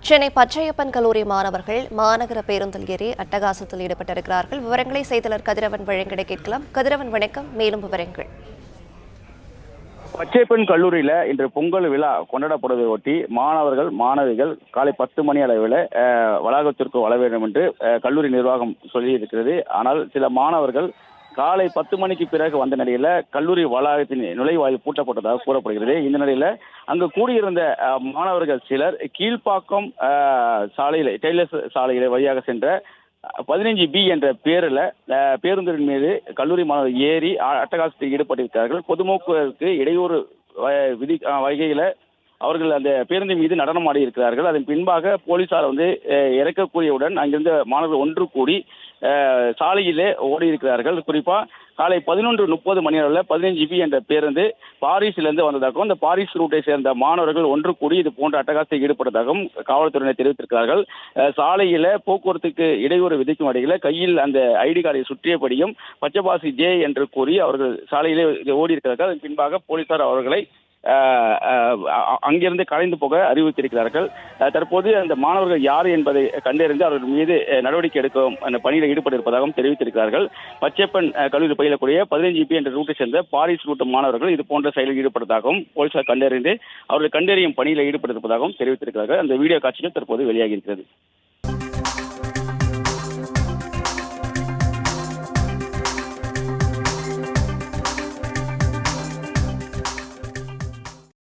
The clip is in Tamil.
சென்னை பச்சையப்பன் கல்லூரி மாணவர்கள் மாநகர பேருந்தில் ஏறி அட்டகாசத்தில் ஈடுபட்டிருக்கிறார்கள். விவரங்களை செய்தியாளர் கதிரவன் வழங்கிட கேட்கலாம். கதிரவன் வணக்கம். மேலும் விவரங்கள். பச்சையப்பன் கல்லூரியில இன்று பொங்கல் விழா கொண்டாடப்படுவதை ஒட்டி மாணவர்கள் மாணவிகள் காலை 10 மணி அளவில் வளாகத்திற்கு வர வேண்டும் என்று கல்லூரி நிர்வாகம் சொல்லியிருக்கிறது. ஆனால் சில மாணவர்கள் காலை 10 மணிக்கு பிறகு வந்த நிலையில கல்லூரி வளாகத்தின் நுழைவாயில் பூட்டப்பட்டதாக கூறப்படுகிறது. இந்த நிலையில அங்கு கூடியிருந்த மாணவர்கள் சிலர் கீழ்ப்பாக்கம் சாலையில டெய்லர்ஸ் சாலையில வழியாக சென்ற 15B என்ற பேருந்தின் மீது கல்லூரி மாணவர்கள் ஏறி அட்டகாசத்தில் ஈடுபட்டிருக்கிறார்கள். பொதுமக்களுக்கு இடையூறு விதி வகையில அவர்கள் அந்த பேருந்து மீது நடனம் ஆடி இருக்கிறார்கள். அதன் பின்பாக போலீசார் இறக்கக்கூடியவுடன் அங்கிருந்த மாணவர்கள் ஒன்று கூடி சாலையிலே ஓடி இருக்கிறார்கள். குறிப்பா காலை 11:30 மணி அளவில் 15B என்ற பேருந்து பாரிஸிலிருந்து வந்ததாகவும் அந்த பாரிஸ் ரூட்டை சேர்ந்த மாணவர்கள் ஒன்று கூடி இது போன்ற அட்டகாசத்தில் ஈடுபட்டதாகவும் காவல்துறையினர் தெரிவித்திருக்கிறார்கள். சாலையில போக்குவரத்துக்கு இடையூறு விதிக்கும் வகையில் கையில் அந்த ஐடி கார்டை சுற்றியபடியும் பச்சைபாசி ஜே என்று கூறி அவர்கள் சாலையிலே ஓடி இருக்கிறார்கள். அதன் பின்பாக போலீசார் அவர்களை அங்கிருந்து கலைந்து போக அறிவித்திருக்கிறார்கள். தற்போது அந்த மாணவர்கள் யார் என்பதை கண்டறிந்து அவர்கள் மீது நடவடிக்கை எடுக்கும் அந்த பணியில் ஈடுபட்டிருப்பதாகவும் தெரிவித்திருக்கிறார்கள். பச்சையப்பன் கல்லூரி பயிலக்கூடிய 15B என்ற ரூட்டை சேர்ந்த பாரிஸ் ரூட் மாணவர்கள் இது போன்ற செயலில் ஈடுபட்டதாகவும் போலீசார் கண்டறிந்து அவர்கள் கண்டறியும் பணியில் ஈடுபட்டிருப்பதாகவும் தெரிவித்திருக்கிறார்கள். அந்த வீடியோ காட்சிகள் தற்போது வெளியாகி இருக்கிறது.